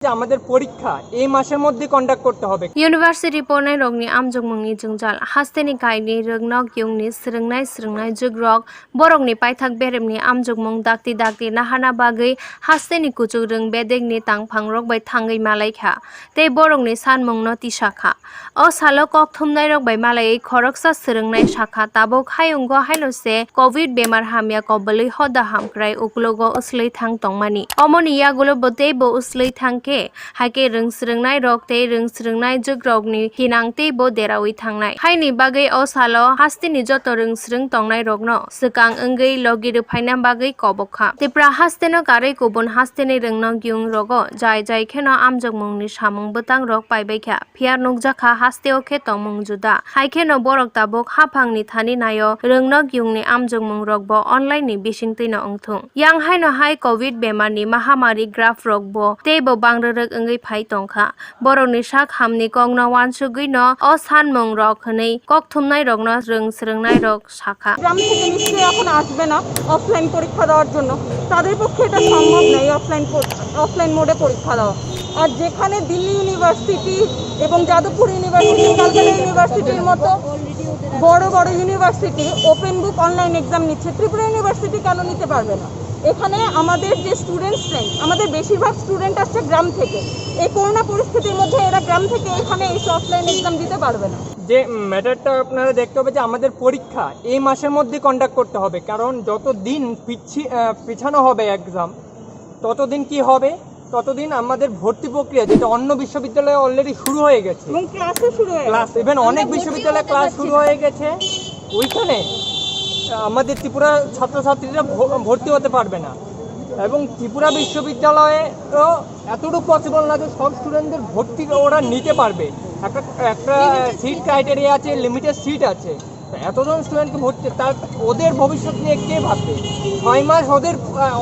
আমাদের পরীক্ষা এই মাসের মধ্যে কন্ডাক্ট করতে হবে। ইউনিভার্সিটি পড়नाय रगनि आमजोंमोंनि जोंजाल हास्तेनि गाइनि रोगनक युंनि स्रोंनाय जुग्रक बरकनि पाइथाक बेरेमनि आमजोंमों दाक्ति नाहाना बागै हास्तेनि कुचुक रों बेदेगनि तांफांरक बाय थांगै मालायखा ते बरकनि सानमोंनो तिसाखा अ सालो कक थुमनाय रक बाय मालायै खरकसा स्रोंनाय शाखा ताबो खायुंगो हायलसे कोविड बेमार हामिया कबलै हदा हामक्राय उकलोगो उसलै थां तंमानि अमनि यागुलो बतेबो उसलै थांके हाके रोंस्रोंनाय रक ते रोंस्रोंनाय जुग्रकनि हिनांते बो देरावै थांनाय हायनि बागै अ सालो हास्तेनि जत रोंस्रों तंनाय रकनो सकां ओंगै लगिरो फायना बागै कबखा तेप्रा हास्तेनो कारै गुबुन हास्तेनि रोंनो गियुं रगो जाय खेनो आमजोंमोंनि सामुं बोतां रक पाइबायखा फियार नुकजाखा हास्तेओ खे तंमुं जुदा हायखेनो बरक ताबक हाफांनि थानि नायो रोंनो गियुंनि आमजोंमों रकबो अनलाइननि बिसिंतैनो ओंथुं यां हायनो हाय कोविड बेमारनि महामारी ग्राफ रकबो तेबो बांद्ररक ओंगै फाय तंखा बरकनि साक हामनि कगनो वानसुगैनो अ सानमुं रक हनै कक थुमनाय रकनो रोंस्रोंनाय रक शाखा গ্রাম থেকে নিশ্চয়ই এখন আসবে না অফলাইন পরীক্ষা দেওয়ার জন্য, তাদের পক্ষে এটা সম্ভব নয় অফলাইন মোডে পরীক্ষা দেওয়া। আর যেখানে দিল্লি ইউনিভার্সিটি এবং যাদবপুর ইউনিভার্সিটি, ক্যালকাটা ইউনিভার্সিটির মতো বড় বড় university open book online exam নিচ্ছে, ত্রিপুরা ইউনিভার্সিটি কেন নিতে পারবে না? এখানে আমাদের যে আমাদের বেশিরভাগ স্টুডেন্ট আসছে গ্রাম থেকে। এই করোনা পরিস্থিতির মধ্যে এরা গ্রাম থেকে এখানে এসে অফলাইন এক্সাম দিতে পারবে না। যে ম্যাটারটা আপনারা দেখতে হবে যে আমাদের পরীক্ষা এই মাসের মধ্যে কন্ডাক্ট করতে হবে, কারণ যত দিন পিছানো হবে এক্সাম ততদিন কি হবে, ততদিন আমাদের ভর্তি প্রক্রিয়া যেটা অন্য বিশ্ববিদ্যালয়ে অলরেডি শুরু হয়ে গেছে এবং ক্লাসও শুরু হয়ে ক্লাস ইভেন অনেক বিশ্ববিদ্যালয়ে ক্লাস শুরু হয়ে গেছে, ওইখানে আমাদের ত্রিপুরা ছাত্রছাত্রীরা ভর্তি হতে পারবে না। এবং ত্রিপুরা বিশ্ববিদ্যালয়ে তো এতটুকু পসিবল না যে সব স্টুডেন্টদের ভর্তি ওরা নিতে পারবে। একটা সিট ক্রাইটেরিয়া আছে, লিমিটেড সিট আছে, এতজন স্টুডেন্টকে ভর্তি ওদের ভবিষ্যৎ নিয়ে কে ভাববে? 6 মাস ওদের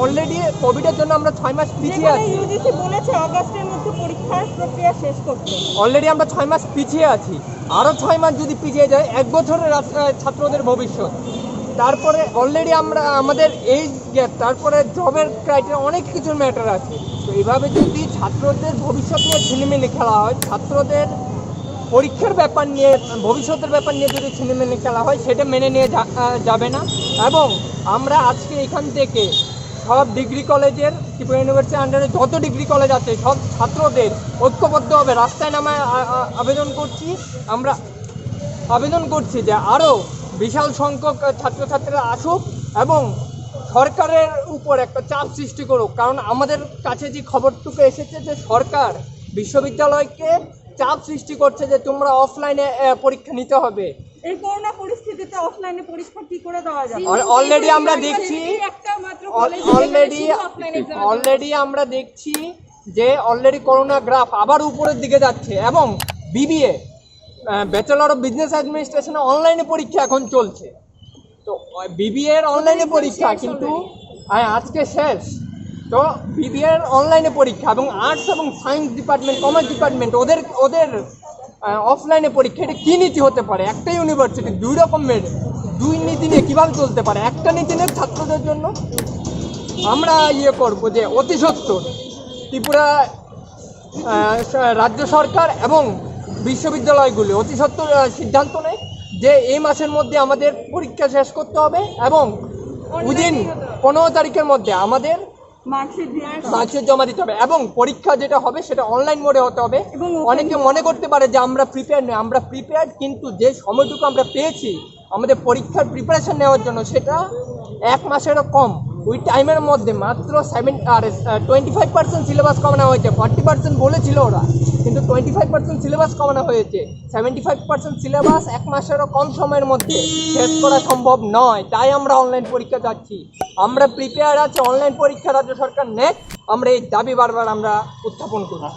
অলরেডি কোভিডের জন্য আমরা 6 মাস পিছিয়ে আছি। ইউজিসি বলেছে আগস্টের মধ্যে পরীক্ষার প্রক্রিয়া শেষ করতে। অলরেডি আমরা 6 মাস পিছিয়ে আছি, আরও 6 মাস যদি পিছিয়ে যায় 1 বছরের ছাত্রদের ভবিষ্যৎ। তারপরে অলরেডি আমাদের এই গ্যাপ, তারপরে জবের ক্রাইটেরিয়া অনেক কিছুর ম্যাটার আছে। তো এইভাবে যদি ছাত্রদের ভবিষ্যৎ নিয়ে ছিনিমিনি খেলা হয়, ছাত্রদের পরীক্ষার ব্যাপার নিয়ে, ভবিষ্যতের ব্যাপার নিয়ে যদি ছিনিমিনি খেলা হয়, সেটা মেনে নিয়ে যাবে না। এবং আমরা আজকে এখান থেকে সব ডিগ্রি কলেজের, ত্রিপুরা ইউনিভার্সিটির আন্ডারে যত ডিগ্রি কলেজ আছে সব ছাত্রদের ঐক্যবদ্ধভাবে রাস্তায় নামায় আমরা আবেদন করছি যে আরও বিশাল সংখ্যক ছাত্রছাত্রীরা আসুক এবং সরকারের উপর একটা চাপ সৃষ্টি করুক। কারণ আমাদের কাছে যে খবরটুকু এসেছে যে সরকার বিশ্ববিদ্যালয়কে চাপ সৃষ্টি করছে যে তোমরা অফলাইনে পরীক্ষা নিতে হবে। এই করোনা পরিস্থিতিতে অফলাইনে পরীক্ষা কি করে দেওয়া যাবে? অলরেডি আমরা দেখছি আমরা দেখছি যে অলরেডি করোনা গ্রাফ আবার উপরের দিকে যাচ্ছে এবং বিবিএ, ব্যাচেলর অফ বিজনেস অ্যাডমিনিস্ট্রেশনে অনলাইনে পরীক্ষা এখন চলছে। তো বিবিএ এর অনলাইনে পরীক্ষা কিন্তু আজকে শেষ। তো বিবিএ এর অনলাইনে পরীক্ষা এবং আর্টস এবং সায়েন্স ডিপার্টমেন্ট, কমার্স ডিপার্টমেন্ট ওদের অফলাইনে পরীক্ষা, এটা কী নীতি হতে পারে? একটা ইউনিভার্সিটি দুই রকমের দুই নীতি নিয়ে কীভাবে চলতে পারে? একটা নীতি নিয়ে ছাত্রদের জন্য আমরা করব যে অতি সত্বর ত্রিপুরা রাজ্য সরকার এবং বিশ্ববিদ্যালয়গুলি অতি সত্বর সিদ্ধান্ত নেয় যে এই মাসের মধ্যে আমাদের পরীক্ষা শেষ করতে হবে এবং উইদিন 15 তারিখের মধ্যে আমাদের মার্কশিট জমা দিতে হবে এবং পরীক্ষা যেটা হবে সেটা অনলাইন মোডে হতে হবে। অনেকে মনে করতে পারে যে আমরা প্রিপেয়ার নই, আমরা প্রিপেয়ার, কিন্তু যে সময়টুকু আমরা পেয়েছি আমাদের পরীক্ষার প্রিপারেশন নেওয়ার জন্য সেটা 1 মাসেরও কম। ওই টাইমের মধ্যে মাত্র 25% সিলেবাস কমানো হয়েছে। 40% বলেছিল ওরা, কিন্তু 25% সিলেবাস কমানো হয়েছে। 75% সিলেবাস 1 মাসেরও কম সময়ের মধ্যে শেষ করা সম্ভব নয়। তাই আমরা অনলাইন পরীক্ষা যাচ্ছি। আমরা প্রিপেয়ার আছি, অনলাইন পরীক্ষা রাজ্য সরকার নেক। আমরা এই দাবি বারবার আমরা উত্থাপন করি।